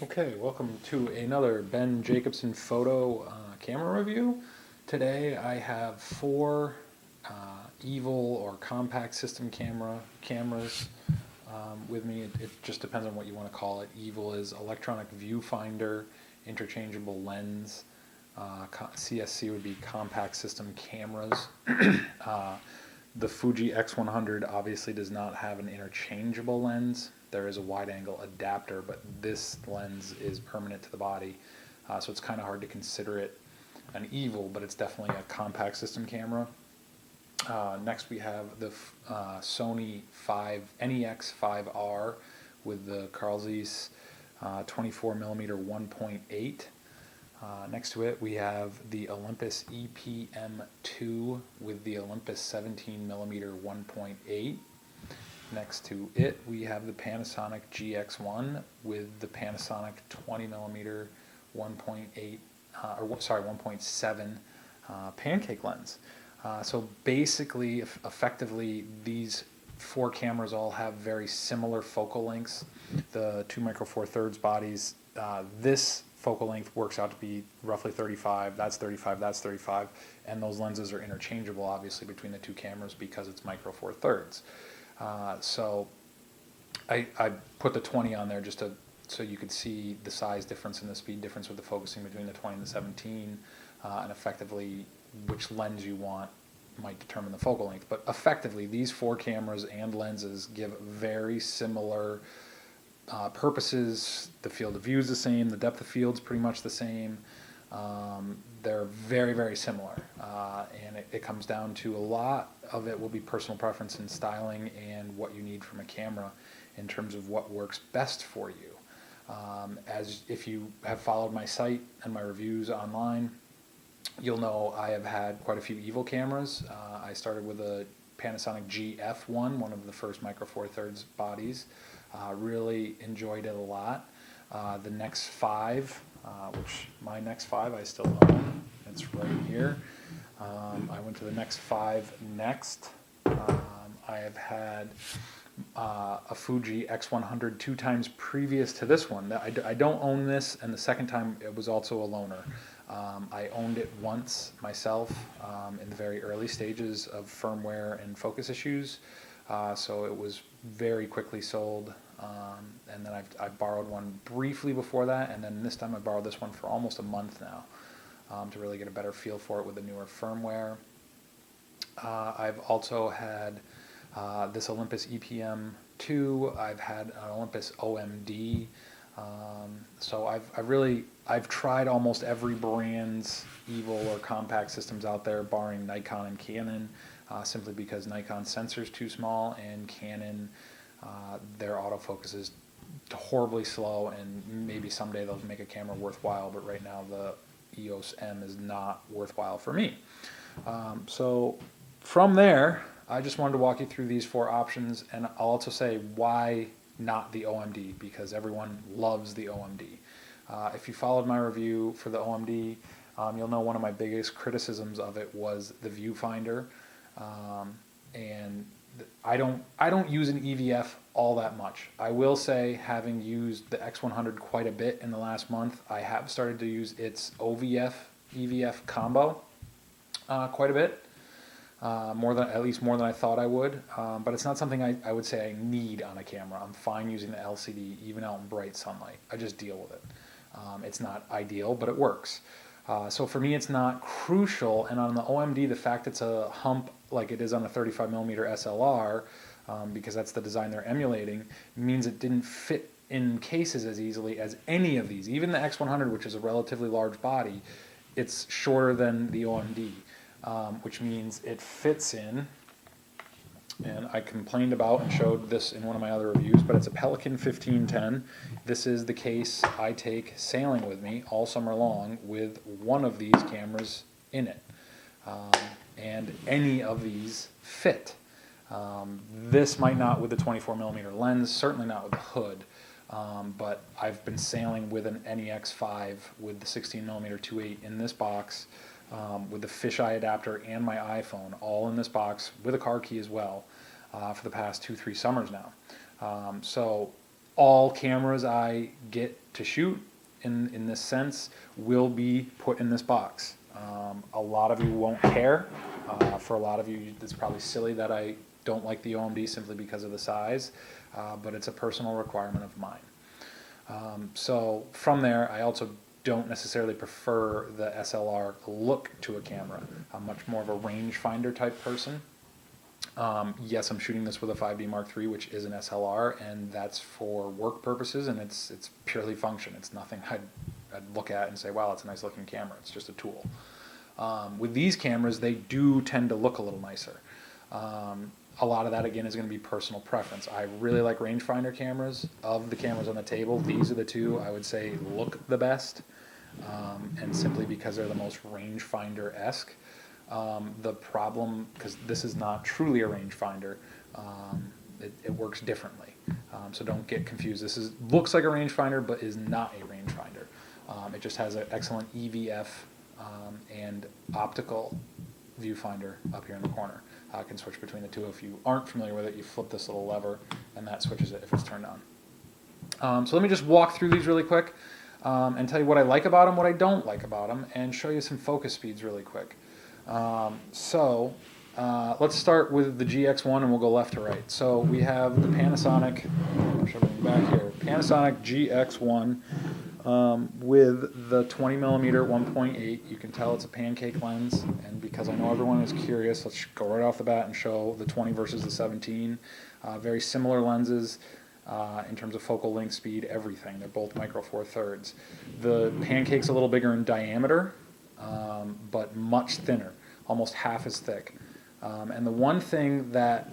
Okay, welcome to another Ben Jacobsen photo camera review. Today I have four evil or compact system cameras with me. It just depends on what you want to call it. Evil is electronic viewfinder, interchangeable lens. CSC would be compact system cameras. The Fuji X100 obviously does not have an interchangeable lens. There is a wide angle adapter, but this lens is permanent to the body, so it's kind of hard to consider it an evil, but it's definitely a compact system camera. Next we have the Sony NEX5r with the Carl Zeiss 24mm 1.8. Next to it we have the Olympus EPM2 with the Olympus 17mm 1.8. Next to it we have the Panasonic GX1 with the Panasonic 20mm 1.8 1.7 pancake lens. So basically, effectively, these four cameras all have very similar focal lengths. The 2 micro 4/3 bodies, this focal length works out to be roughly 35, that's 35, that's 35, and those lenses are interchangeable obviously between the two cameras because it's micro 4/3. So I put the 20 on there just so you could see the size difference and the speed difference with the focusing between the 20 and the 17, and effectively which lens you want might determine the focal length. But effectively, these four cameras and lenses give very similar purposes. The field of view is the same, the depth of field is pretty much the same. They're very, very similar, and it comes down to a lot of it will be personal preference and styling and what you need from a camera in terms of what works best for you. As if you have followed my site and my reviews online, you'll know I have had quite a few evil cameras. I started with a Panasonic GF1, one of the first micro 4/3 bodies. Really enjoyed it a lot. The NEX5, which my NEX5 I still own. It's right here. I went to the NEX5 next. I have had a Fuji X100 two times previous to this one. I don't own this, and the second time it was also a loaner. I owned it once myself in the very early stages of firmware and focus issues, so it was very quickly sold. And then I borrowed one briefly before that, and then this time I borrowed this one for almost a month now to really get a better feel for it with the newer firmware. I've also had this Olympus EPM2. I've had an Olympus OMD. So I've tried almost every brand's evil or compact systems out there, barring Nikon and Canon, simply because Nikon's sensor is too small and Canon, their autofocus is horribly slow, and maybe someday they'll make a camera worthwhile, but right now the EOS M is not worthwhile for me. So from there, I just wanted to walk you through these four options, and I'll also say why not the OMD, because everyone loves the OMD. If you followed my review for the OMD, you'll know one of my biggest criticisms of it was the viewfinder, and I don't use an EVF all that much. I will say, having used the X100 quite a bit in the last month, I have started to use its OVF EVF combo quite a bit. At least more than I thought I would, but it's not something I would say I need on a camera. I'm fine using the LCD even out in bright sunlight. I just deal with it. It's not ideal, but it works. So for me, it's not crucial. And on the OMD, the fact it's a hump like it is on a 35mm SLR, because that's the design they're emulating, means it didn't fit in cases as easily as any of these. Even the X100, which is a relatively large body, it's shorter than the OMD. Which means it fits in, and I complained about and showed this in one of my other reviews, but it's a Pelican 1510. This is the case I take sailing with me all summer long with one of these cameras in it, and any of these fit. This might not with the 24mm lens, certainly not with the hood, but I've been sailing with an NEX5 with the 16mm 2.8 in this box, with the fisheye adapter and my iPhone all in this box with a car key as well, for the past 2-3 summers now. So all cameras I get to shoot in this sense will be put in this box. A lot of you won't care. For a lot of you, it's probably silly that I don't like the OMD simply because of the size, but it's a personal requirement of mine. So from there, I also don't necessarily prefer the SLR look to a camera. I'm much more of a rangefinder type person. Yes, I'm shooting this with a 5D Mark III, which is an SLR, and that's for work purposes, and it's purely function. It's nothing I'd look at and say, wow, it's a nice looking camera. It's just a tool. With these cameras, they do tend to look a little nicer. A lot of that, again, is going to be personal preference. I really like rangefinder cameras. Of the cameras on the table, these are the two I would say look the best, and simply because they're the most rangefinder-esque. The problem, because this is not truly a rangefinder, it works differently. So don't get confused. This looks like a rangefinder, but is not a rangefinder. It just has an excellent EVF and optical viewfinder up here in the corner. I can switch between the two. If you aren't familiar with it, you flip this little lever, and that switches it if it's turned on. So let me just walk through these really quick and tell you what I like about them, what I don't like about them, and show you some focus speeds really quick. Let's start with the GX1, and we'll go left to right. So we have the Panasonic, I'll show you back here, Panasonic GX1 with the 20mm 1.8. You can tell it's a pancake lens, and because I know everyone is curious, let's go right off the bat and show the 20 versus the 17. Very similar lenses in terms of focal length, speed, everything. They're both micro four thirds. The pancake's a little bigger in diameter, but much thinner, almost half as thick. And the one thing that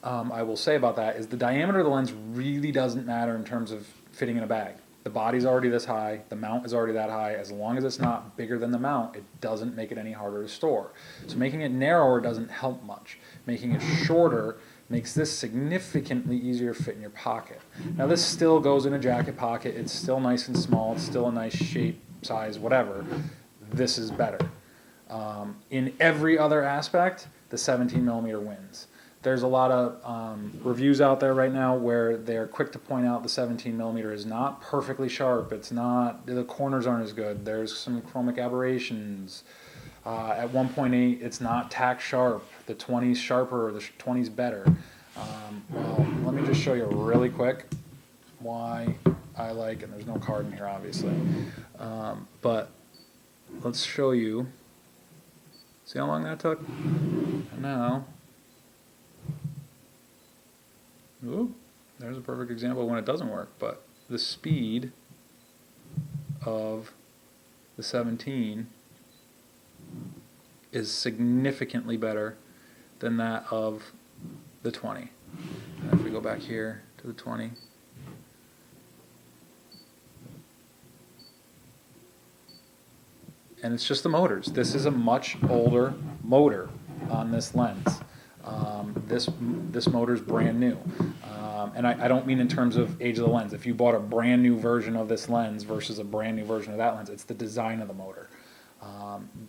I will say about that is the diameter of the lens really doesn't matter in terms of fitting in a bag. The body's already this high, the mount is already that high. As long as it's not bigger than the mount, it doesn't make it any harder to store. So making it narrower doesn't help much. Making it shorter makes this significantly easier to fit in your pocket. Now this still goes in a jacket pocket, it's still nice and small, it's still a nice shape, size, whatever. This is better. In every other aspect, the 17mm wins. There's a lot of reviews out there right now where they're quick to point out the 17mm is not perfectly sharp. It's not, the corners aren't as good. There's some chromic aberrations. At 1.8, it's not tack sharp. The 20's sharper, the 20's better. Well, let me just show you really quick why I like, and there's no card in here obviously, but let's show you. See how long that took? And now, ooh, there's a perfect example of when it doesn't work, but the speed of the 17 is significantly better than that of the 20. And if we go back here to the 20, and it's just the motors. This is a much older motor on this lens. This motor's brand new. And I don't mean in terms of age of the lens. If you bought a brand new version of this lens versus a brand new version of that lens, it's the design of the motor.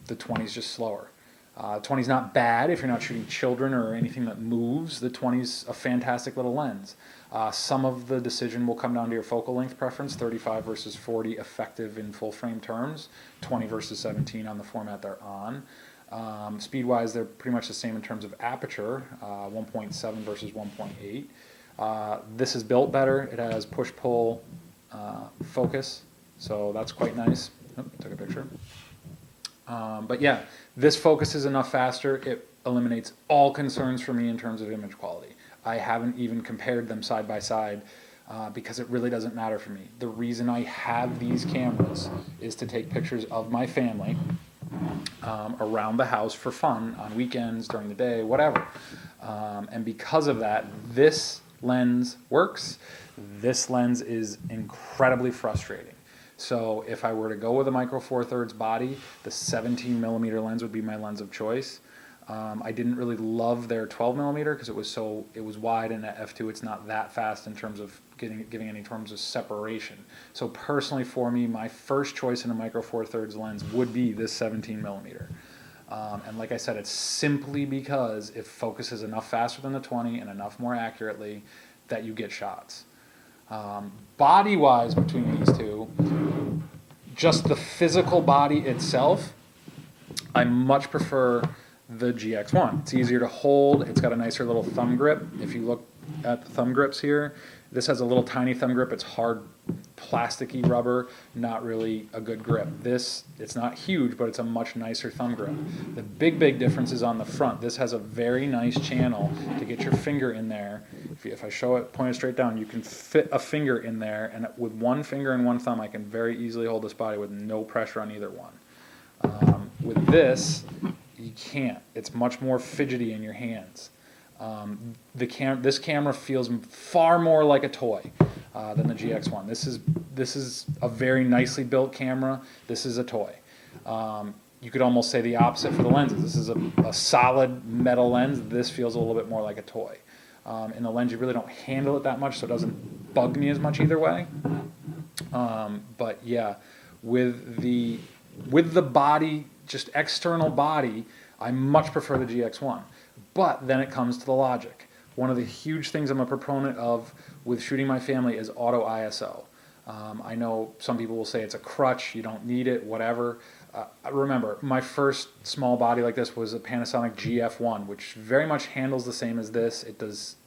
The 20's just slower. 20's not bad if you're not shooting children or anything that moves. The 20's a fantastic little lens. Some of the decision will come down to your focal length preference, 35 versus 40 effective in full frame terms, 20 versus 17 on the format they're on. Speed-wise, they're pretty much the same in terms of aperture, 1.7 versus 1.8. This is built better. It has push-pull focus, so that's quite nice. Oh, took a picture. But yeah, this focuses enough faster. It eliminates all concerns for me in terms of image quality. I haven't even compared them side by side because it really doesn't matter for me. The reason I have these cameras is to take pictures of my family around the house for fun, on weekends, during the day, whatever. And because of that, this lens works. This lens is incredibly frustrating. So if I were to go with a micro four thirds body, the 17mm lens would be my lens of choice. I didn't really love their 12mm because it was wide, and at f2 it's not that fast in terms of giving any terms of separation. So personally for me, my first choice in a micro four thirds lens would be this 17mm. And like I said, it's simply because it focuses enough faster than the 20 and enough more accurately that you get shots. Body-wise, between these two, just the physical body itself, I much prefer the GX1. It's easier to hold. It's got a nicer little thumb grip. If you look at the thumb grips here, this has a little tiny thumb grip. It's hard, plasticky rubber, not really a good grip. This, it's not huge, but it's a much nicer thumb grip. The big difference is on the front. This has a very nice channel to get your finger in there. If I show it pointed straight down, you can fit a finger in there, and with one finger and one thumb, I can very easily hold this body with no pressure on either one. With this, you can't. It's much more fidgety in your hands. This camera feels far more like a toy than the GX1. This is a very nicely built camera. This is a toy. You could almost say the opposite for the lenses. This is a solid metal lens. This feels a little bit more like a toy. In the lens, you really don't handle it that much, so it doesn't bug me as much either way. But yeah, with the body, just external body, I much prefer the GX1. But then it comes to the logic. One of the huge things I'm a proponent of with shooting my family is auto ISO. I know some people will say it's a crutch, you don't need it, whatever. Remember, my first small body like this was a Panasonic GF1, which very much handles the same as this. It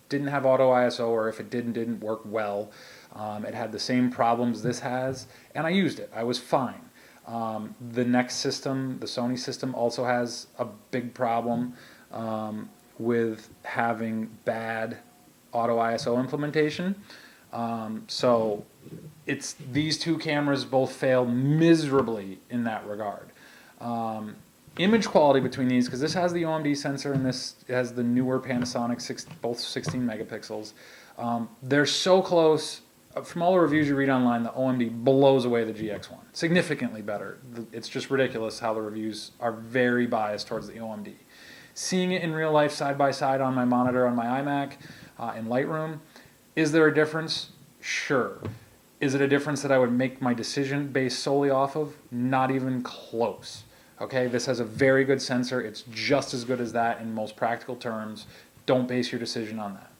didn't have auto ISO, or if it didn't work well. It had the same problems this has, and I used it. I was fine. The NEX system, the Sony system, also has a big problem with having bad auto ISO implementation. So these two cameras both fail miserably in that regard. Image quality between these, because this has the OMD sensor and this has the newer Panasonic, both 16 megapixels. They're so close. From all the reviews you read online, the OMD blows away the GX1. Significantly better. It's just ridiculous how the reviews are very biased towards the OMD. Seeing it in real life side by side on my monitor on my iMac in Lightroom, is there a difference? Sure. Is it a difference that I would make my decision based solely off of? Not even close. Okay, this has a very good sensor. It's just as good as that in most practical terms. Don't base your decision on that.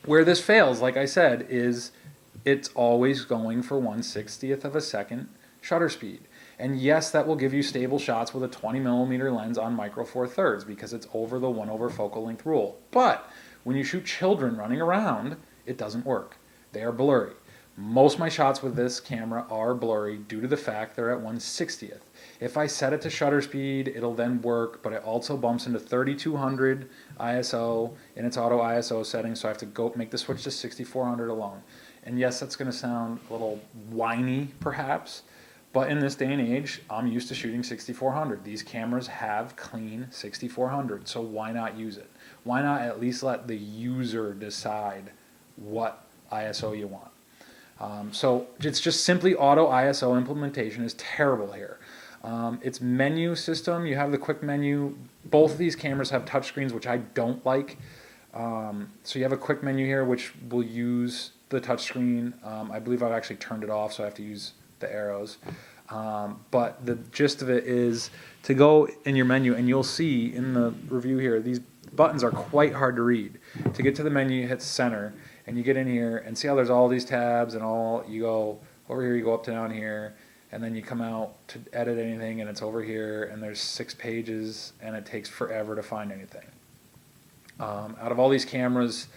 Where this fails, like I said, is it's always going for 1/60th of a second shutter speed. And yes, that will give you stable shots with a 20mm lens on micro four thirds because it's over the 1/4 focal length rule. But when you shoot children running around, it doesn't work. They are blurry. Most of my shots with this camera are blurry due to the fact they're at 1/60th. If I set it to shutter speed, it'll then work, but it also bumps into 3200 ISO in its auto ISO setting, so I have to go make the switch to 6400 alone. And yes, that's going to sound a little whiny, perhaps, but in this day and age, I'm used to shooting 6400. These cameras have clean 6400, so why not use it? Why not at least let the user decide what ISO you want? So it's just simply auto ISO implementation is terrible here. Its menu system, you have the quick menu. Both of these cameras have touchscreens, which I don't like. So you have a quick menu here, which will use the touchscreen. I believe I've actually turned it off, so I have to use the arrows. But the gist of it is to go in your menu, and you'll see in the review here, these buttons are quite hard to read. To get to the menu, you hit center, and you get in here, and see how there's all these tabs, and you go over here, you go up to down here, and then you come out to edit anything, and it's over here, and there's 6 pages, and it takes forever to find anything. Out of all these cameras,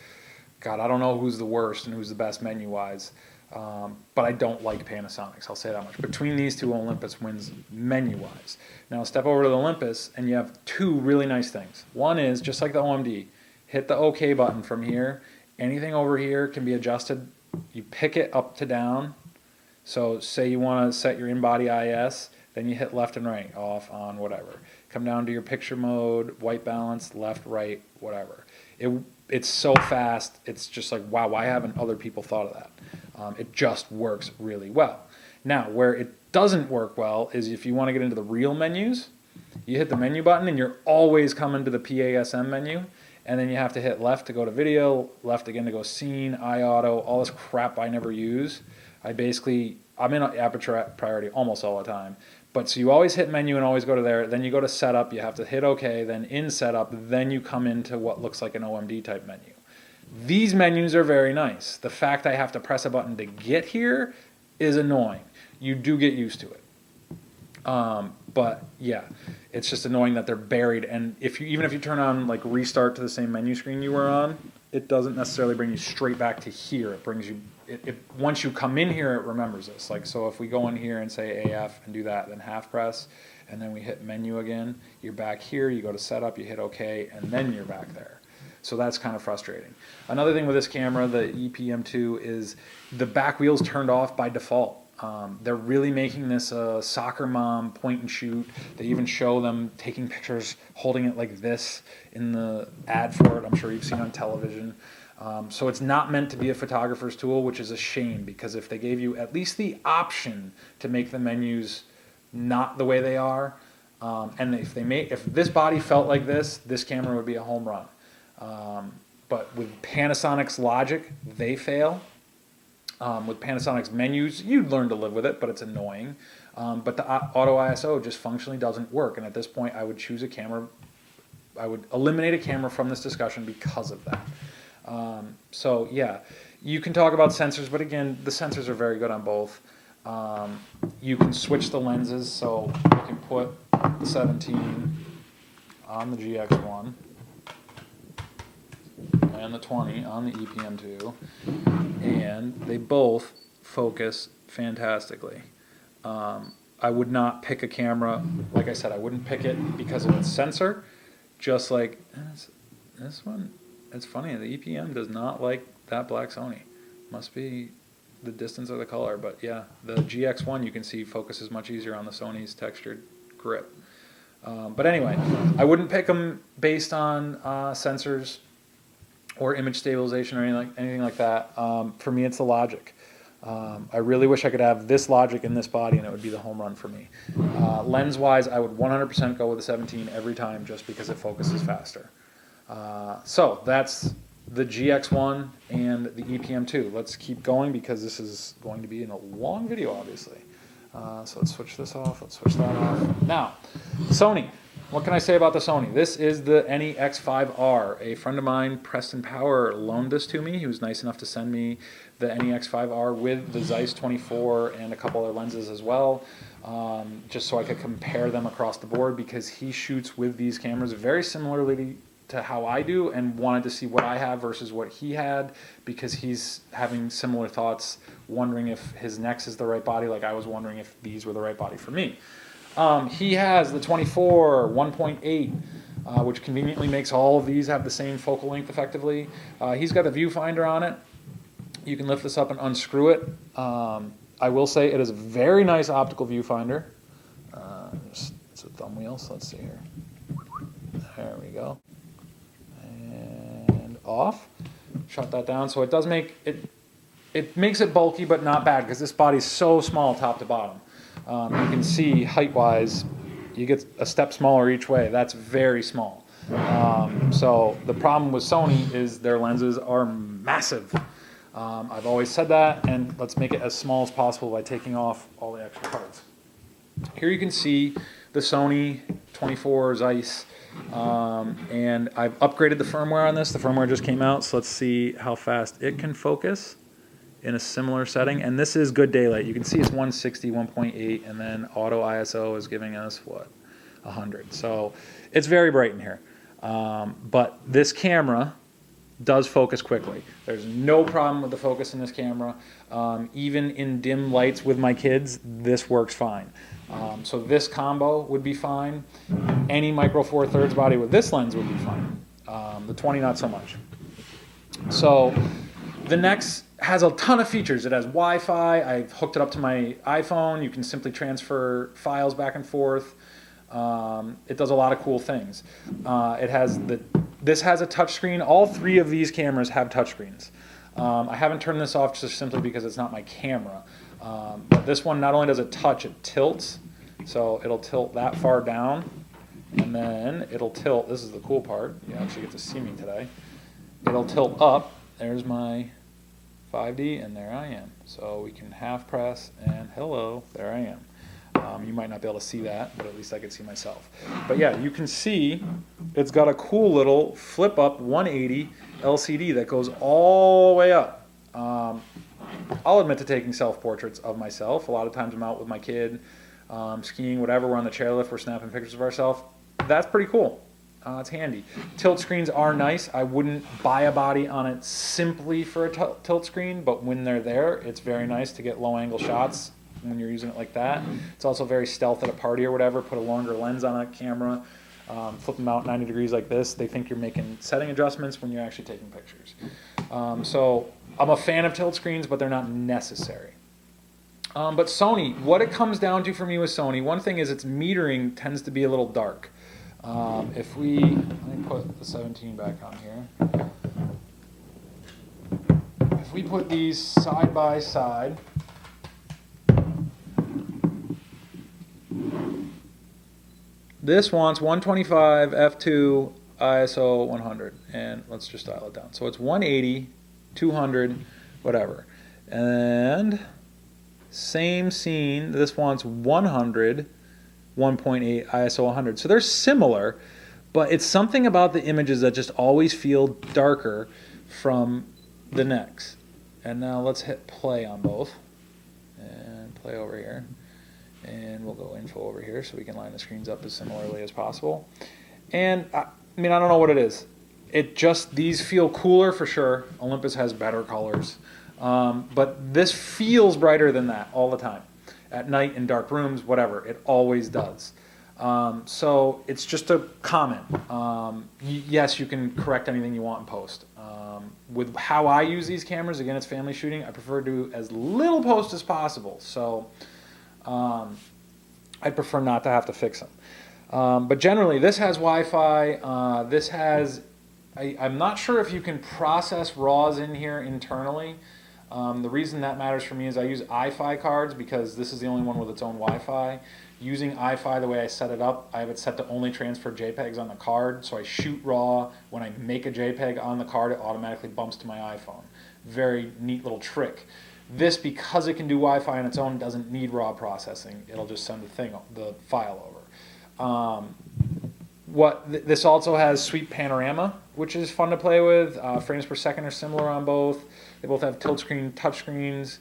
God, I don't know who's the worst and who's the best menu-wise, but I don't like Panasonic's, I'll say that much. Between these two, Olympus wins menu-wise. Now step over to the Olympus, and you have 2 really nice things. One is, just like the OMD, hit the OK button from here. Anything over here can be adjusted. You pick it up to down. So say you want to set your in-body IS, then you hit left and right, off, on, whatever. Come down to your picture mode, white balance, left, right, whatever. It's so fast, it's just like, wow, why haven't other people thought of that? It just works really well. Now, where it doesn't work well is if you want to get into the real menus, you hit the menu button and you're always coming to the PASM menu, and then you have to hit left to go to video, left again to go scene, iAuto, all this crap I never use. I'm in aperture priority almost all the time. But so you always hit menu and always go to there, then you go to setup, you have to hit OK, then in setup, then you come into what looks like an OMD type menu. These menus are very nice. The fact I have to press a button to get here is annoying. You do get used to it. But yeah, it's just annoying that they're buried. And even if you turn on like restart to the same menu screen you were on, it doesn't necessarily bring you straight back to here. It brings you, once you come in here, it remembers this. Like, so if we go in here and say AF and do that, then half press, and then we hit menu again, you're back here, you go to setup, you hit OK, and then you're back there. So that's kind of frustrating. Another thing with this camera, the EPM2, is the back wheel's turned off by default. They're really making this a soccer mom point and shoot. They even show them taking pictures, holding it like this in the ad for it. I'm sure you've seen on television. So it's not meant to be a photographer's tool, which is a shame, because if they gave you at least the option to make the menus not the way they are, and if this body felt like this camera would be a home run. But with Panasonic's logic, they fail. With Panasonic's menus, you'd learn to live with it, but it's annoying. But the auto ISO just functionally doesn't work. And at this point, I would choose a camera. I would eliminate a camera from this discussion because of that. So yeah, you can talk about sensors, but again, the sensors are very good on both. You can switch the lenses, so you can put the 17 on the GX1 and the 20 on the EPM2, and they both focus fantastically. I would not pick a camera, like I said, I wouldn't pick it because of its sensor, just like this one. It's funny, the EPM does not like that black Sony. Must be the distance of the color, but yeah, the GX1 you can see focuses much easier on the Sony's textured grip. But anyway, I wouldn't pick them based on sensors or image stabilization or anything like that. For me, it's the logic. I really wish I could have this logic in this body and it would be the home run for me. Lens-wise, I would 100% go with the 17 every time just because it focuses faster. So that's the GX1 and the EPM2. Let's keep going because this is going to be in a long video, obviously. So let's switch this off, let's switch that off. Now, Sony. What can I say about the Sony? This is the NEX5r. A friend of mine, Preston Power, loaned this to me. He was nice enough to send me the NEX5r with the Zeiss 24 and a couple other lenses as well, just so I could compare them across the board, because he shoots with these cameras very similarly to how I do, and wanted to see what I have versus what he had, because he's having similar thoughts, wondering if his Nex is the right body, like I was wondering if these were the right body for me. He has the 24 1.8, which conveniently makes all of these have the same focal length effectively. He's got the viewfinder on it. You can lift this up and unscrew it. I will say it is a very nice optical viewfinder. It's a thumb wheel, so let's see here. There we go. And off. Shut that down. So it does make it, it makes it bulky, but not bad, because this body's so small top to bottom. You can see height-wise, you get a step smaller each way. That's very small. So the problem with Sony is their lenses are massive. I've always said that, and let's make it as small as possible by taking off all the extra parts. Here you can see the Sony 24 Zeiss, and I've upgraded the firmware on this. The firmware just came out, so let's see how fast it can focus in a similar setting. And this is good daylight. You can see it's 160, 1.8, and then auto ISO is giving us, what, 100. So it's very bright in here. But this camera does focus quickly. There's no problem with the focus in this camera. Even in dim lights with my kids, this works fine. So this combo would be fine. Any micro four thirds body with this lens would be fine. The 20 not so much. So the Nex has a ton of features. It has Wi-Fi. I've hooked it up to my iPhone. You can simply transfer files back and forth. It does a lot of cool things. This has a touchscreen. All three of these cameras have touchscreens. I haven't turned this off just simply because it's not my camera. But this one, not only does it touch, it tilts. So it'll tilt that far down, and then it'll tilt. This is the cool part. You actually get to see me today. It'll tilt up. There's my 5D, and there I am. So we can half press, and hello, there I You might not be able to see that, but at least I could see myself. But yeah, you can see it's got a cool little flip up 180 LCD that goes all the way up. I'll admit to taking self-portraits of myself. A lot of times I'm out with my kid, skiing, whatever, we're on the chairlift, we're snapping pictures of ourselves. That's pretty cool. It's handy. Tilt screens are nice. I wouldn't buy a body on it simply for a tilt screen, but when they're there, it's very nice to get low angle shots when you're using it like that. It's also very stealth at a party or whatever. Put a longer lens on a camera, flip them out 90 degrees like this. They think you're making setting adjustments when you're actually taking pictures. So I'm a fan of tilt screens, but they're not necessary. But Sony, what it comes down to for me with Sony, one thing is its metering tends to be a little dark. Let me put the 17 back on here. If we put these side by side, this wants 125 f2 ISO 100, and let's just dial it down. So it's 180, 200, whatever. And same scene, this wants 100, 1.8 ISO 100. So they're similar, but it's something about the images that just always feel darker from the NEX. And now let's hit play on both, and play over here. And we'll go info over here so we can line the screens up as similarly as possible. And I mean, I don't know what it is. It just, these feel cooler for sure. Olympus has better colors. But this feels brighter than that all the time. At night, in dark rooms, whatever. It always does. So it's just a comment. Yes, you can correct anything you want in post. With how I use these cameras, again, it's family shooting. I prefer to do as little post as possible. So I'd prefer not to have to fix them. But generally, this has Wi-Fi. This has, I'm not sure if you can process RAWs in here internally. The reason that matters for me is I use iFi cards because this is the only one with its own Wi-Fi. Using iFi the way I set it up, I have it set to only transfer JPEGs on the card, so I shoot RAW. When I make a JPEG on the card, it automatically bumps to my iPhone. Very neat little trick. This, because it can do Wi-Fi on its own, doesn't need RAW processing. It'll just send the file over. This also has sweep panorama, which is fun to play with. Frames per second are similar on both. They both have tilt screen, touch screens.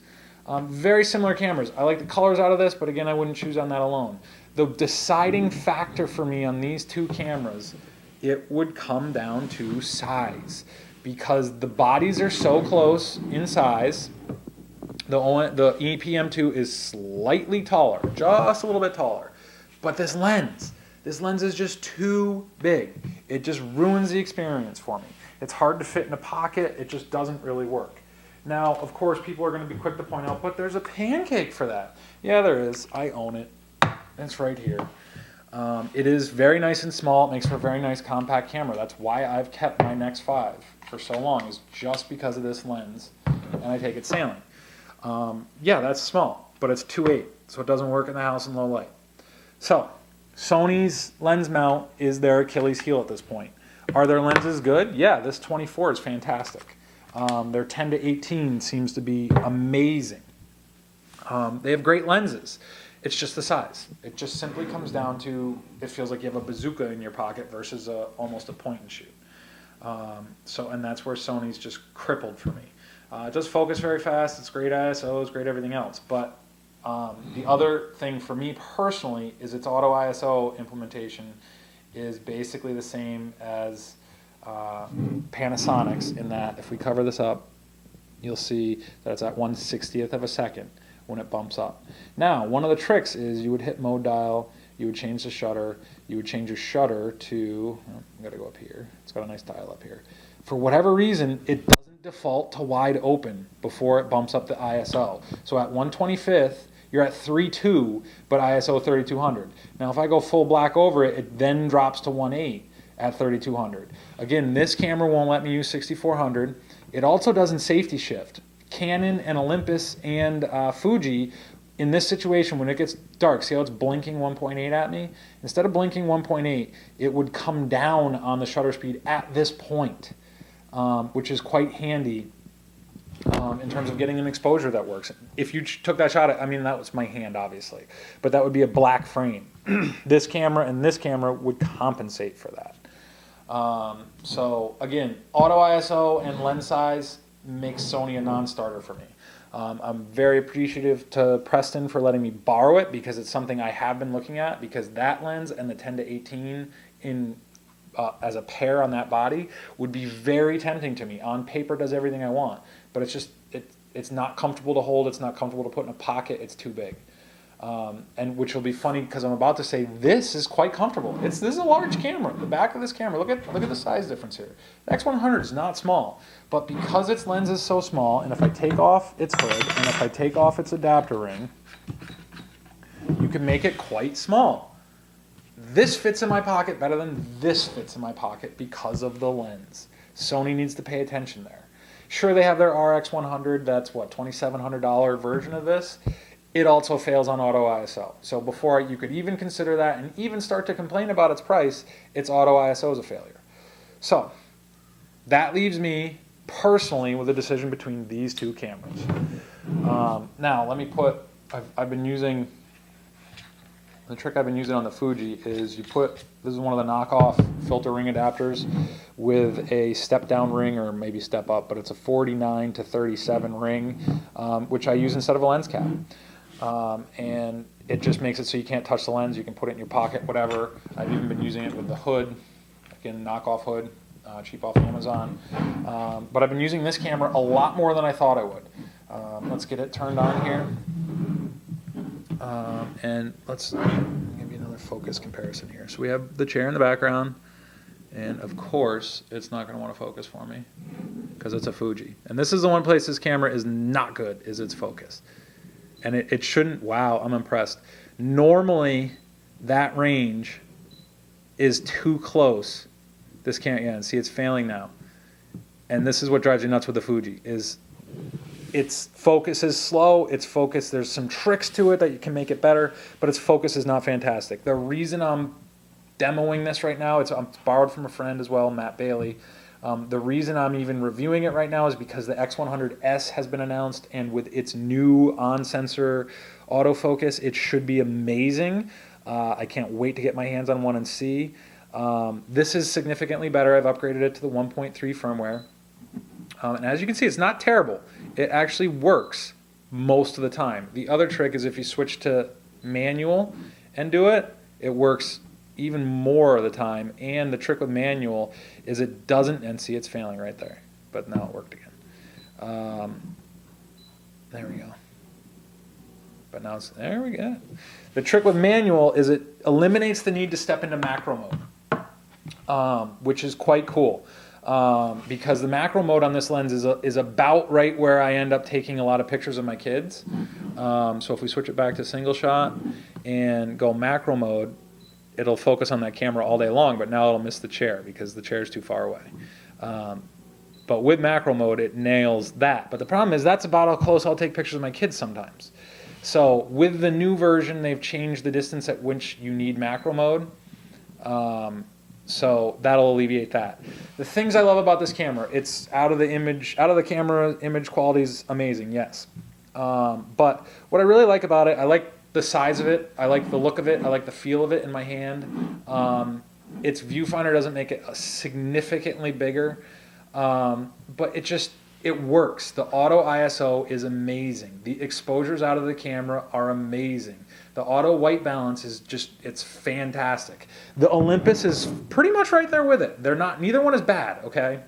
Very similar cameras. I like the colors out of this, but again, I wouldn't choose on that alone. The deciding factor for me on these two cameras, it would come down to size. Because the bodies are so close in size, the EPM2 is slightly taller, just a little bit taller. But this lens is just too big. It just ruins the experience for me. It's hard to fit in a pocket. It just doesn't really work. Now, of course, people are going to be quick to point out, but there's a pancake for that. Yeah, there is. I own it. It's right here. It is very nice and small. It makes for a very nice compact camera. That's why I've kept my NEX5 for so long, is just because of this lens, and I take it sailing. Yeah, that's small, but it's 2.8, so it doesn't work in the house in low light. So, Sony's lens mount is their Achilles heel at this point. Are their lenses good? Yeah, this 24 is fantastic. Their 10 to 18 seems to be amazing. They have great lenses. It's just the size. It just simply comes down to, it feels like you have a bazooka in your pocket versus almost a point and shoot. And that's where Sony's just crippled for me. It does focus very fast. It's great ISO. It's great everything else. But the other thing for me personally is its auto ISO implementation is basically the same as Panasonic's, in that if we cover this up, you'll see that it's at 1/60th of a second when it bumps up. Now, one of the tricks is you would hit mode dial, you would change the shutter, you would change your shutter to, I've got to go up here, it's got a nice dial up here. For whatever reason, it doesn't default to wide open before it bumps up the ISO. So at 1/25th, you're at 3.2, but ISO 3200. Now, if I go full black over it, it then drops to 1.8 at 3200. Again, this camera won't let me use 6400. It also doesn't safety shift. Canon and Olympus and Fuji, in this situation, when it gets dark, see how it's blinking 1.8 at me? Instead of blinking 1.8, it would come down on the shutter speed at this point, which is quite handy in terms of getting an exposure that works. If you took that shot, I mean, that was my hand, obviously, but that would be a black frame. This camera and this camera would compensate for that. So again, auto ISO and lens size makes Sony a non-starter for me. I'm very appreciative to Preston for letting me borrow it because it's something I have been looking at, because that lens and the 10-18 in as a pair on that body would be very tempting to me. On paper, does everything I want, but it's just it's not comfortable to hold. It's not comfortable to put in a pocket. It's too big. And which will be funny because I'm about to say this is quite comfortable. This is a large camera. The back of this camera, look at the size difference here. The X100 is not small, but because its lens is so small, and if I take off its hood and if I take off its adapter ring, you can make it quite small. This fits in my pocket better than this fits in my pocket because of the lens. Sony needs to pay attention there. Sure, they have their RX100, that's what, $2,700 version of this. It also fails on auto ISO. So before you could even consider that and even start to complain about its price, its auto ISO is a failure. So that leaves me personally with a decision between these two cameras. Now let me put, I've been using, the trick I've been using on the Fuji is you put, this is one of the knockoff filter ring adapters with a step down ring, or maybe step up, but it's a 49 to 37 ring, which I use instead of a lens cap. And it just makes it so you can't touch the lens. You can put it in your pocket, whatever. I've even been using it with the hood, again, knockoff hood, cheap off Amazon. But I've been using this camera a lot more than I thought I would. Let's get it turned on here. And let's give you another focus comparison here. So we have the chair in the background, and of course, it's not going to want to focus for me because it's a Fuji. And this is the one place this camera is not good, is its focus. And it shouldn't, wow, I'm impressed. Normally, that range is too close. This can't, yeah, see it's failing now. And this is what drives you nuts with the Fuji, is its focus is slow, its focus, there's some tricks to it that you can make it better, but its focus is not fantastic. The reason I'm demoing this right now, it's borrowed from a friend as well, Matt Bailey. The reason I'm even reviewing it right now is because the X100S has been announced, and with its new on-sensor autofocus, it should be amazing. I can't wait to get my hands on one and see. This is significantly better. I've upgraded it to the 1.3 firmware. And as you can see, it's not terrible. It actually works most of the time. The other trick is if you switch to manual and do it, it works even more of the time. And the trick with manual is it doesn't, and see it's failing right there, but now it worked again. There we go. But now it's, there we go. The trick with manual is it eliminates the need to step into macro mode, which is quite cool. Because the macro mode on this lens is about right where I end up taking a lot of pictures of my kids. So if we switch it back to single shot and go macro mode, it'll focus on that camera all day long, but now it'll miss the chair because the chair is too far away. But with macro mode, it nails that. But the problem is that's about how close I'll take pictures of my kids sometimes. So with the new version, they've changed the distance at which you need macro mode. So that'll alleviate that. The things I love about this camera, it's out of the camera image quality is amazing, yes. But what I really like about it, I like the size of it, I like the look of it, I like the feel of it in my hand. Its viewfinder doesn't make it significantly bigger, but it works. The auto ISO is amazing. The exposures out of the camera are amazing. The auto white balance is it's fantastic. The Olympus is pretty much right there with it. Neither one is bad, okay?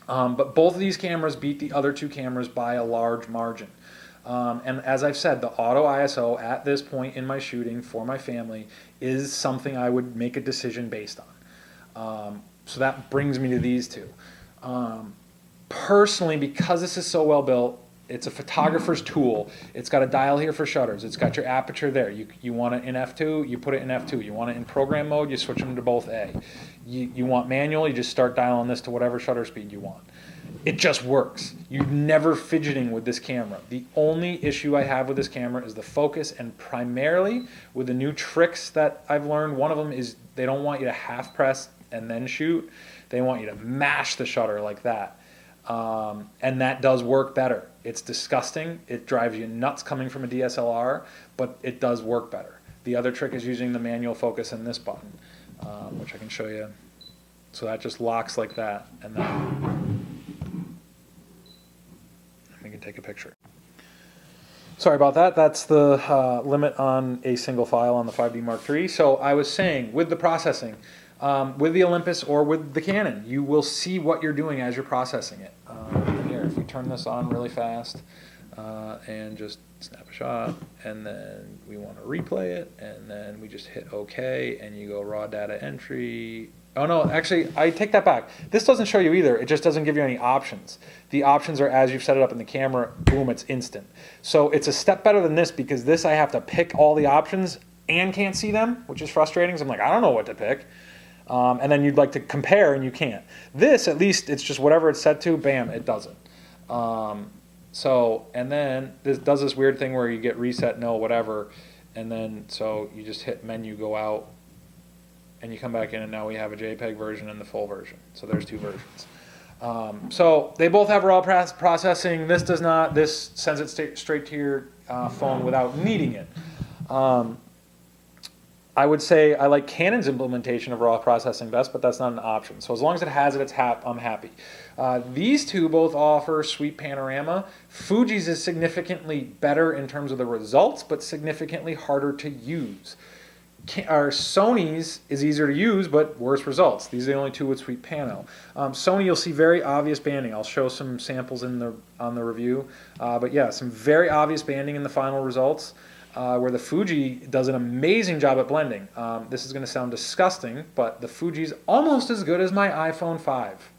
But both of these cameras beat the other two cameras by a large margin. And as I've said, the auto ISO at this point in my shooting for my family is something I would make a decision based on. So that brings me to these two. Personally, because this is so well built, it's a photographer's tool. It's got a dial here for shutters. It's got your aperture there. You want it in f2, you put it in f2. You want it in program mode, you switch them to both A. You want manual, you just start dialing this to whatever shutter speed you want. It just works. You're never fidgeting with this camera. The only issue I have with this camera is the focus, and primarily with the new tricks that I've learned, one of them is they don't want you to half press and then shoot. They want you to mash the shutter like that. And that does work better. It's disgusting. It drives you nuts coming from a DSLR, but it does work better. The other trick is using the manual focus in this button, which I can show you. So that just locks like that, and then we can take a picture. Sorry about that. That's the limit on a single file on the 5D Mark III. So I was saying, with the processing, with the Olympus or with the Canon, you will see what you're doing as you're processing it. Here, if we turn this on really fast and just snap a shot, and then we want to replay it, and then we just hit OK, and you go raw data entry. Oh no, actually, I take that back. This doesn't show you either. It just doesn't give you any options. The options are as you've set it up in the camera, boom, it's instant. So it's a step better than this, because this I have to pick all the options and can't see them, which is frustrating. So I'm like, I don't know what to pick. And then you'd like to compare and you can't. This, at least, it's just whatever it's set to, bam, it does it. And then this does this weird thing where you get reset, no, whatever. And then, so you just hit menu, go out, and you come back in, and now we have a JPEG version and the full version. So there's two versions. So they both have raw processing. This does not. This sends it straight to your phone without needing it. I would say I like Canon's implementation of raw processing best, but that's not an option. So as long as it has it, I'm happy. These two both offer sweep panorama. Fuji's is significantly better in terms of the results, but significantly harder to use. Our Sony's is easier to use, but worse results. These are the only two with sweep pano. Sony, you'll see very obvious banding. I'll show some samples on the review. But yeah, some very obvious banding in the final results, where the Fuji does an amazing job at blending. This is going to sound disgusting, but the Fuji's almost as good as my iPhone 5.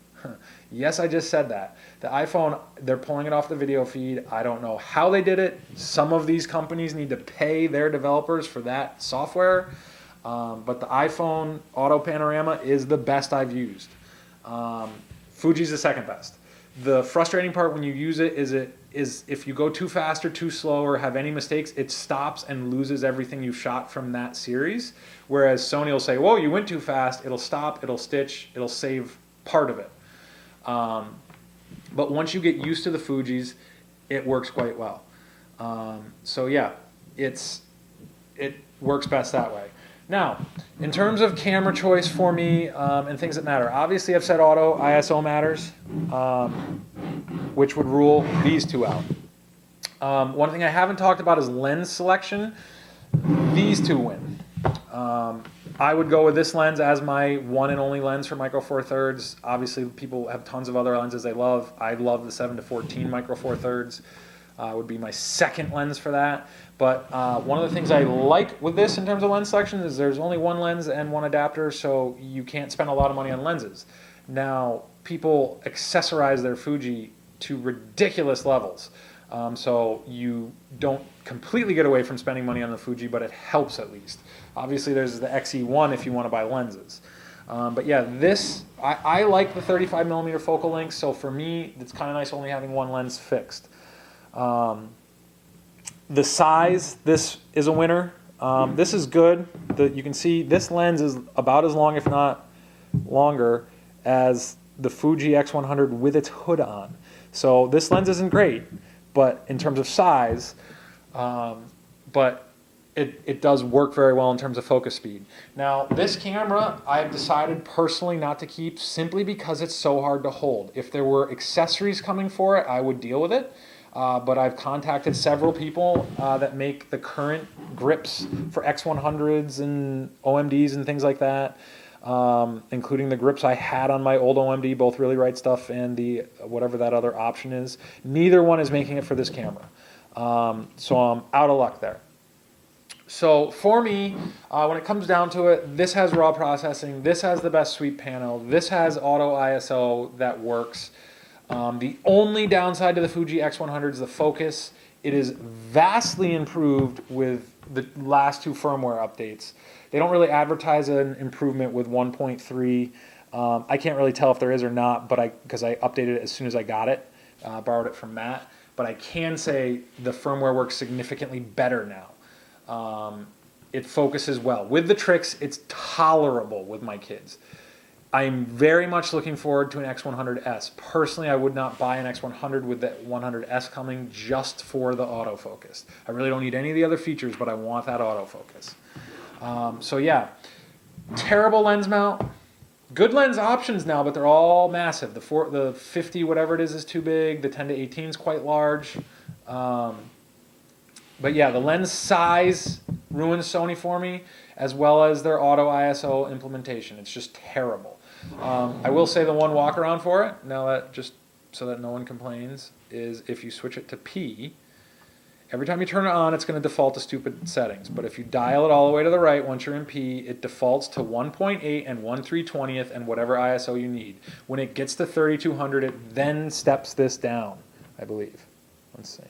Yes, I just said that. The iPhone, they're pulling it off the video feed. I don't know how they did it. Some of these companies need to pay their developers for that software. But the iPhone Auto Panorama is the best I've used. Fuji's the second best. The frustrating part when you use it is if you go too fast or too slow or have any mistakes, it stops and loses everything you've shot from that series. Whereas Sony will say, whoa, you went too fast. It'll stop, it'll stitch, it'll save part of it. But once you get used to the Fujis, it works quite well. So yeah, it works best that way. Now, in terms of camera choice for me and things that matter, obviously I've said auto, ISO matters, which would rule these two out. One thing I haven't talked about is lens selection. These two win. I would go with this lens as my one and only lens for Micro Four Thirds. Obviously, people have tons of other lenses they love. I love the 7-14 Micro Four Thirds. Would be my second lens for that. But one of the things I like with this in terms of lens selection is there's only one lens and one adapter, so you can't spend a lot of money on lenses. Now, people accessorize their Fuji to ridiculous levels. So you don't completely get away from spending money on the Fuji, but it helps at least. Obviously, there's the XE1 if you want to buy lenses. But yeah, I like the 35mm focal length, so for me, it's kind of nice only having one lens fixed. The size, this is a winner. This is good. You can see this lens is about as long, if not longer, as the Fuji X100 with its hood on. So this lens isn't great, but in terms of size, but it does work very well in terms of focus speed. Now, this camera, I've decided personally not to keep simply because it's so hard to hold. If there were accessories coming for it, I would deal with it. But I've contacted several people that make the current grips for X100s and OMDs and things like that, including the grips I had on my old OMD, both Really Right Stuff and the whatever that other option is. Neither one is making it for this camera. So I'm out of luck there. So for me, when it comes down to it, this has raw processing, this has the best sweep panel, this has auto ISO that works. The only downside to the Fuji X100 is the focus. It is vastly improved with the last two firmware updates. They don't really advertise an improvement with 1.3. I can't really tell if there is or not, but because I updated it as soon as I got it, borrowed it from Matt. But I can say the firmware works significantly better now. It focuses well. With the tricks, it's tolerable with my kids. I'm very much looking forward to an X100S. Personally, I would not buy an X100 with the 100S coming just for the autofocus. I really don't need any of the other features, but I want that autofocus. So yeah, terrible lens mount. Good lens options now, but they're all massive. The 50, whatever it is too big. The 10 to 18 is quite large. But yeah, the lens size ruins Sony for me, as well as their auto ISO implementation. It's just terrible. I will say the one walk around for it, now that just so that no one complains, is if you switch it to P, every time you turn it on, it's going to default to stupid settings. But if you dial it all the way to the right, once you're in P, it defaults to 1.8 and 1/320th and whatever ISO you need. When it gets to 3200, it then steps this down, I believe. Let's see.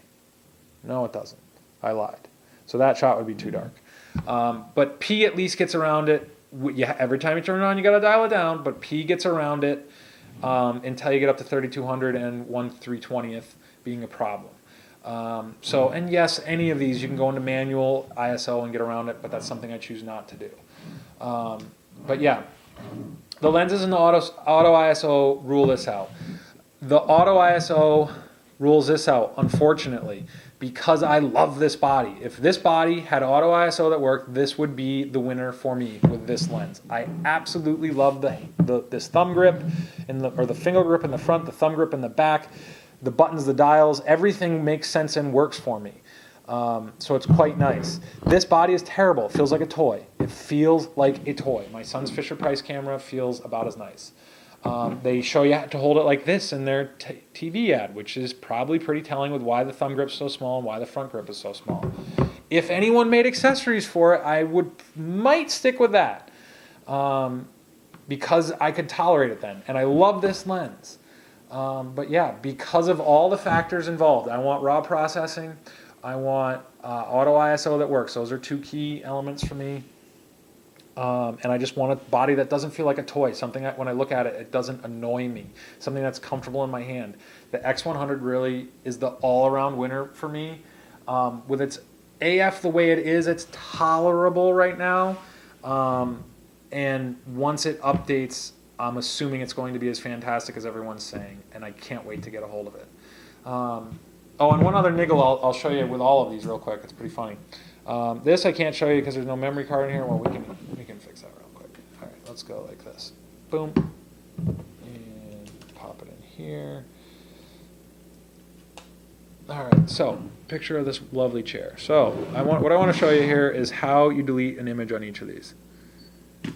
No, it doesn't. I lied. So that shot would be too dark. But P at least gets around it. Every time you turn it on, you got to dial it down, but P gets around it until you get up to 3200 and 1/320th being a problem. And yes, any of these, you can go into manual ISO and get around it, but that's something I choose not to do. But yeah, the lenses and the auto ISO rule this out. The auto ISO rules this out, unfortunately, because I love this body. If this body had auto ISO that worked, this would be the winner for me with this lens. I absolutely love this thumb grip, or the finger grip in the front, the thumb grip in the back, the buttons, the dials, everything makes sense and works for me. So it's quite nice. This body is terrible. It feels like a toy. It feels like a toy. My son's Fisher-Price camera feels about as nice. They show you how to hold it like this in their TV ad, which is probably pretty telling with why the thumb grip is so small and why the front grip is so small. If anyone made accessories for it, I might stick with that because I could tolerate it then. And I love this lens. But yeah, because of all the factors involved, I want raw processing. I want auto ISO that works. Those are two key elements for me. And I just want a body that doesn't feel like a toy, something that when I look at it, it doesn't annoy me, something that's comfortable in my hand. The X100 really is the all-around winner for me. With its AF the way it is, it's tolerable right now. And once it updates, I'm assuming it's going to be as fantastic as everyone's saying, and I can't wait to get a hold of it. Oh, and one other niggle I'll show you with all of these real quick. It's pretty funny. This I can't show you because there's no memory card in here. Well, we can fix that real quick. All right, let's go like this. Boom. And pop it in here. All right, so picture of this lovely chair. So what I want to show you here is how you delete an image on each of these.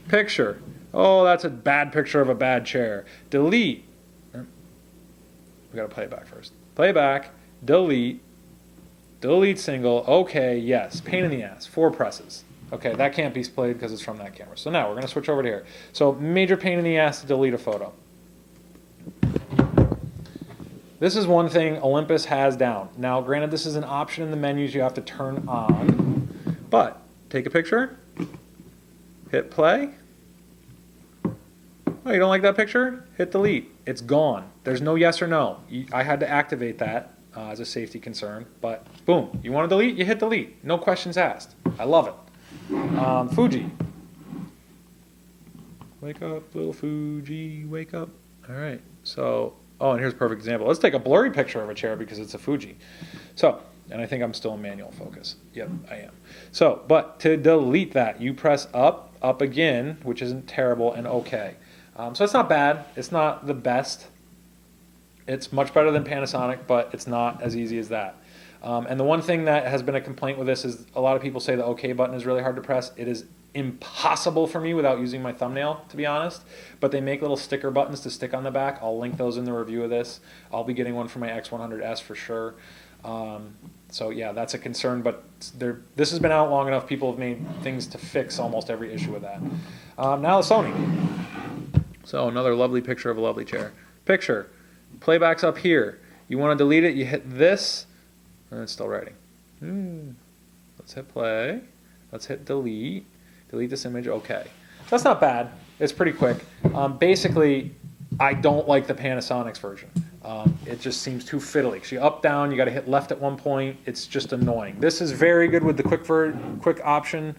Picture. Oh, that's a bad picture of a bad chair. Delete. We got to play it back first. Play back. Delete. Delete single. Okay, yes. Pain in the ass. 4 presses. Okay, that can't be played because it's from that camera. So now we're going to switch over to here. So major pain in the ass to delete a photo. This is one thing Olympus has down. Now, granted, this is an option in the menus you have to turn on. But take a picture. Hit play. Oh, you don't like that picture? Hit delete. It's gone. There's no yes or no. I had to activate that as a safety concern, but boom. You want to delete? You hit delete. No questions asked. I love it. Fuji. Wake up, little Fuji. Wake up. All right. So, oh, and here's a perfect example. Let's take a blurry picture of a chair because it's a Fuji. So, and I think I'm still in manual focus. Yep, I am. So, but to delete that, you press up again, which isn't terrible, and OK. So it's not bad. It's not the best. It's much better than Panasonic, but it's not as easy as that. And the one thing that has been a complaint with this is a lot of people say the OK button is really hard to press. It is impossible for me without using my thumbnail, to be honest. But they make little sticker buttons to stick on the back. I'll link those in the review of this. I'll be getting one for my X100S for sure. So yeah, that's a concern, but this has been out long enough. People have made things to fix almost every issue with that. Now the Sony. So another lovely picture of a lovely chair. Picture. Playback's up here. You want to delete it, you hit this, and it's still writing. Let's hit play. Let's hit delete. Delete this image, okay. That's not bad. It's pretty quick. Basically, I don't like the Panasonic's version. It just seems too fiddly. So you up, down, you got to hit left at one point. It's just annoying. This is very good with the quick option.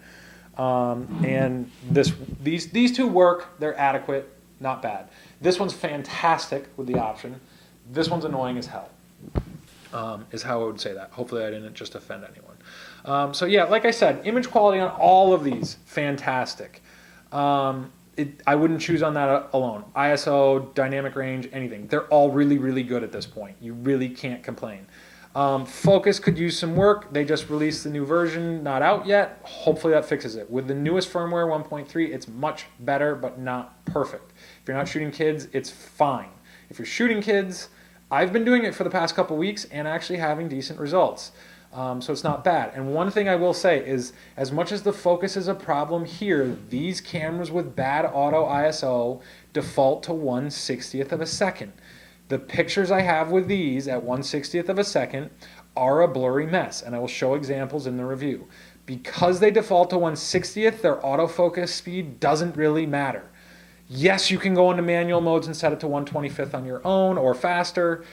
And these two work. They're adequate. not bad. This one's fantastic with the option. This one's annoying as hell, is how I would say that. Hopefully I didn't just offend anyone. So yeah, like I said, image quality on all of these, fantastic. I wouldn't choose on that alone. ISO, dynamic range, anything. They're all really, really good at this point. You really can't complain. Focus could use some work. They just released the new version, not out yet. Hopefully that fixes it. With the newest firmware, 1.3, it's much better, but not perfect. If you're not shooting kids, it's fine. If you're shooting kids, I've been doing it for the past couple weeks and actually having decent results. So it's not bad. And one thing I will say is, as much as the focus is a problem here, these cameras with bad auto ISO default to 1/60th of a second. The pictures I have with these at 1/60th of a second are a blurry mess, and I will show examples in the review. Because they default to 1/60th, their autofocus speed doesn't really matter. Yes, you can go into manual modes and set it to 1/25th on your own or faster,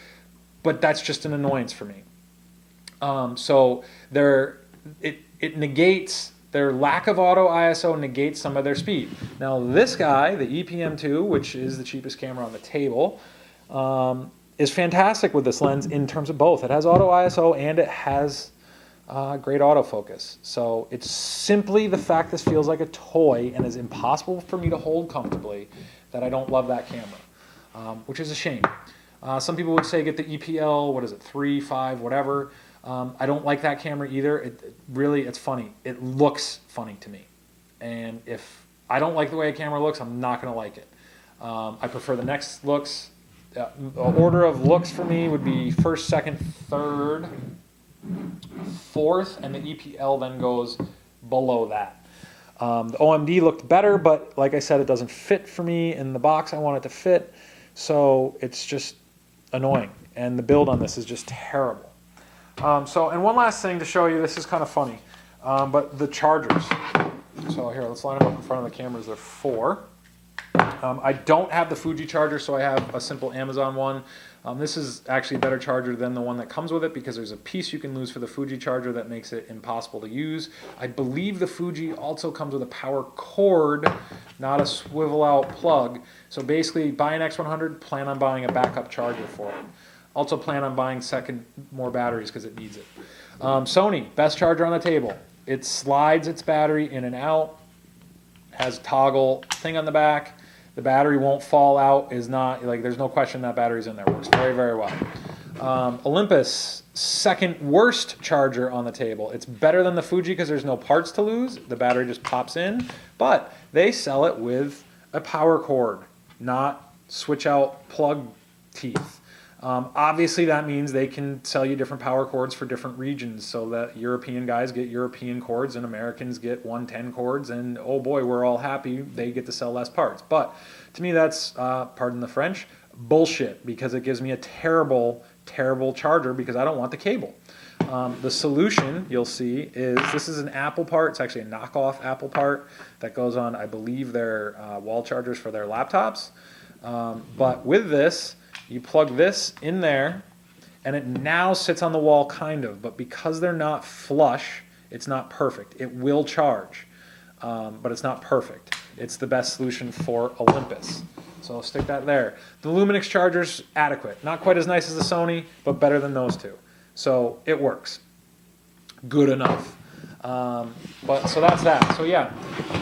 but that's just an annoyance for me. So it negates, their lack of auto ISO negates some of their speed. Now this guy, the EPM2, which is the cheapest camera on the table, is fantastic with this lens in terms of both. It has auto ISO and it has great autofocus. So it's simply the fact this feels like a toy and is impossible for me to hold comfortably that I don't love that camera, which is a shame. Some people would say get the EPL, what is it, 3, 5, whatever. I don't like that camera either. It's funny. It looks funny to me. And if I don't like the way a camera looks, I'm not going to like it. I prefer the next looks. Order of looks for me would be first, second, third, fourth, and the EPL then goes below that. The OMD looked better, but like I said, it doesn't fit for me in the box I want it to fit. So it's just annoying. And the build on this is just terrible. And one last thing to show you, this is kind of funny, but the chargers. So here, let's line them up in front of the cameras. There are 4. I don't have the Fuji charger, so I have a simple Amazon one. This is actually a better charger than the one that comes with it because there's a piece you can lose for the Fuji charger that makes it impossible to use. I believe the Fuji also comes with a power cord, not a swivel out plug. So basically, buy an X100, plan on buying a backup charger for it. Also plan on buying more batteries because it needs it. Sony, best charger on the table. It slides its battery in and out, has a toggle thing on the back. The battery won't fall out, is not, like, there's no question that battery's in there. Works very, very well. Olympus, second worst charger on the table. It's better than the Fuji because there's no parts to lose. The battery just pops in, but they sell it with a power cord, not switch out plug teeth. Obviously that means they can sell you different power cords for different regions so that European guys get European cords and Americans get 110 cords, and oh boy, we're all happy they get to sell less parts. But to me that's, pardon the French, bullshit, because it gives me a terrible, terrible charger because I don't want the cable. The solution you'll see is, this is an Apple part. It's actually a knockoff Apple part that goes on, I believe, their wall chargers for their laptops. But with this, you plug this in there, and it now sits on the wall, kind of, but because they're not flush, it's not perfect. It will charge, but it's not perfect. It's the best solution for Olympus. So I'll stick that there. The Luminix charger's adequate. Not quite as nice as the Sony, but better than those two. So it works. Good enough. So that's that. So yeah,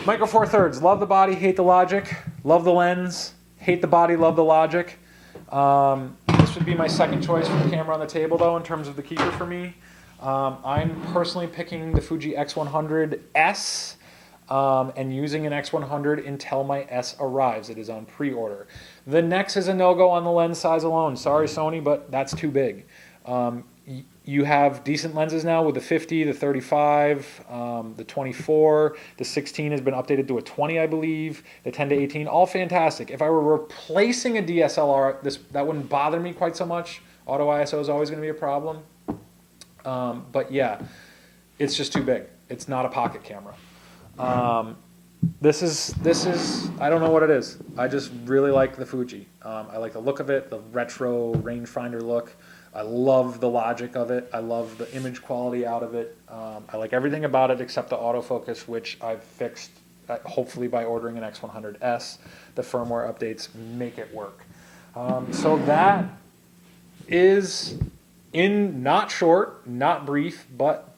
Micro Four Thirds. Love the body, hate the logic. Love the lens, hate the body, love the logic. This would be my second choice for the camera on the table, though, in terms of the keeper for me. I'm personally picking the Fuji X100S and using an X100 until my S arrives. It is on pre-order. The NEX is a no-go on the lens size alone. Sorry, Sony, but that's too big. You have decent lenses now with the 50, the 35, the 24, the 16 has been updated to a 20, I believe, the 10 to 18, all fantastic. If I were replacing a DSLR, that wouldn't bother me quite so much. Auto ISO is always going to be a problem. But yeah, it's just too big. It's not a pocket camera. This is, I don't know what it is. I just really like the Fuji. I like the look of it, the retro rangefinder look. I love the logic of it. I love the image quality out of it. I like everything about it except the autofocus, which I've fixed hopefully by ordering an X100S, the firmware updates make it work. So that is in not short, not brief, but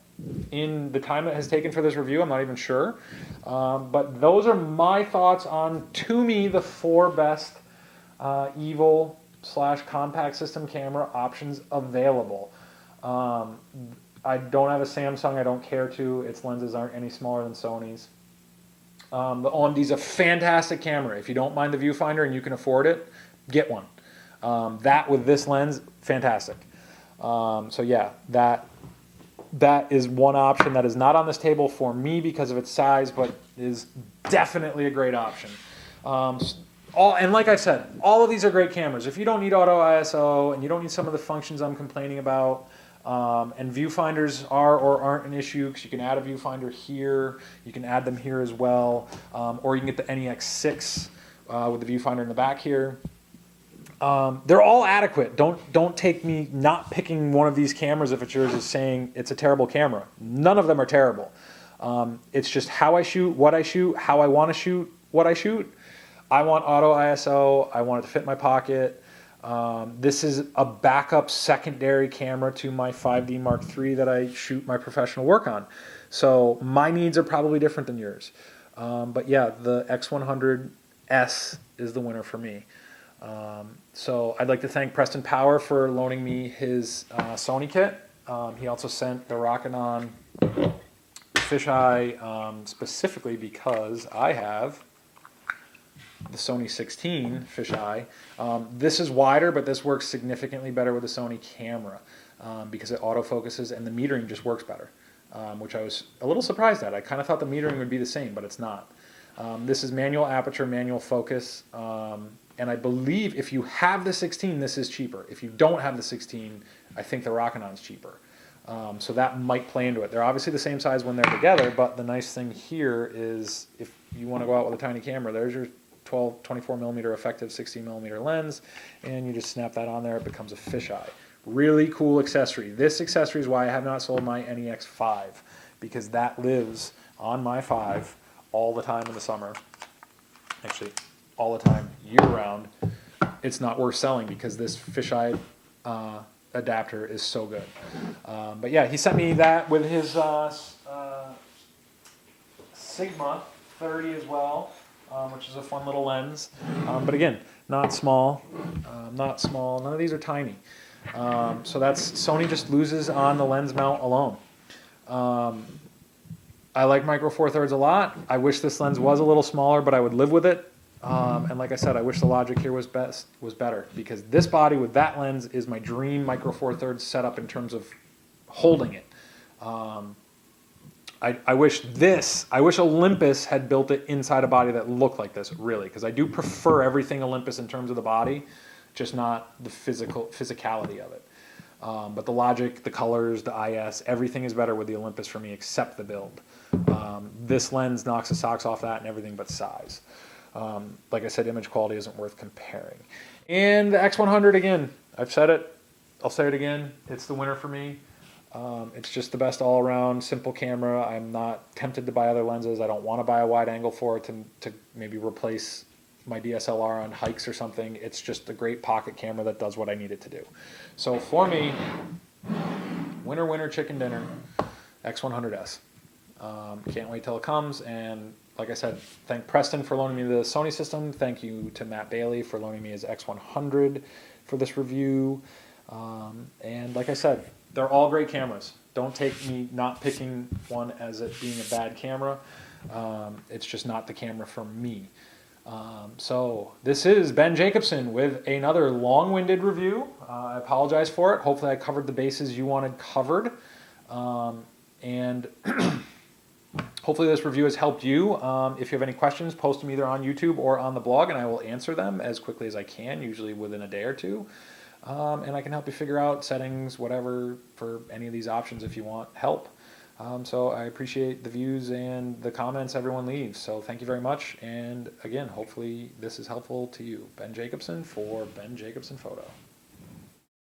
in the time it has taken for this review, I'm not even sure. But those are my thoughts on, to me, the 4 best evil / compact system camera options available. I don't have a Samsung. I don't care to. Its lenses aren't any smaller than Sony's. The OMD is a fantastic camera. If you don't mind the viewfinder and you can afford it, get one. That with this lens, fantastic. So yeah, that is one option that is not on this table for me because of its size, but is definitely a great option. And like I said, all of these are great cameras. If you don't need auto ISO and you don't need some of the functions I'm complaining about, and viewfinders are or aren't an issue because you can add a viewfinder here, you can add them here as well, or you can get the NEX6 with the viewfinder in the back here. They're all adequate. Don't take me not picking one of these cameras if it's yours as saying it's a terrible camera. None of them are terrible. It's just how I shoot, what I shoot, how I want to shoot, what I shoot. I want auto ISO. I want it to fit in my pocket. This is a backup secondary camera to my 5D Mark III that I shoot my professional work on. So my needs are probably different than yours. But yeah, the X100S is the winner for me. So I'd like to thank Preston Power for loaning me his Sony kit. He also sent the Rokinon fisheye specifically because I have the Sony 16 fisheye. This is wider, but this works significantly better with the Sony camera because it autofocuses and the metering just works better, which I was a little surprised at. I kind of thought the metering would be the same, but it's not. This is manual aperture, manual focus, and I believe if you have the 16, this is cheaper. If you don't have the 16, I think the Rokinon's cheaper. So that might play into it. They're obviously the same size when they're together, but the nice thing here is if you want to go out with a tiny camera, there's your 24 millimeter effective 16 millimeter lens, and you just snap that on there, it becomes a fisheye. Really cool accessory. This accessory is why I have not sold my NEX5, because that lives on my 5 all the time in the summer. Actually, all the time year round. It's not worth selling because this fisheye adapter is so good. But yeah, he sent me that with his Sigma 30 as well. Which is a fun little lens, but again, not small, none of these are tiny. So that's, Sony just loses on the lens mount alone. I like Micro Four Thirds a lot. I wish this lens was a little smaller, but I would live with it. And like I said, I wish the logic here was better, because this body with that lens is my dream Micro Four Thirds setup in terms of holding it. I wish Olympus had built it inside a body that looked like this, really, because I do prefer everything Olympus in terms of the body, just not the physicality of it. But the logic, the colors, the IS, everything is better with the Olympus for me except the build. This lens knocks the socks off that and everything but size. Like I said, image quality isn't worth comparing. And the X100, again, I've said it, I'll say it again, it's the winner for me. It's just the best all-around simple camera. I'm not tempted to buy other lenses. I don't want to buy a wide angle for it to maybe replace my DSLR on hikes or something. It's just a great pocket camera that does what I need it to do. So for me, winner, winner, chicken dinner, X100S. Can't wait till it comes. And like I said, thank Preston for loaning me the Sony system. Thank you to Matt Bailey for loaning me his X100 for this review. And like I said, they're all great cameras. Don't take me not picking one as it being a bad camera. It's just not the camera for me. So this is Ben Jacobsen with another long-winded review. I apologize for it. Hopefully I covered the bases you wanted covered. And hopefully this review has helped you. If you have any questions, post them either on YouTube or on the blog, and I will answer them as quickly as I can, usually within a day or two. And I can help you figure out settings, whatever, for any of these options if you want help. So I appreciate the views and the comments everyone leaves. So thank you very much. And again, hopefully this is helpful to you. Ben Jacobsen for Ben Jacobsen Photo.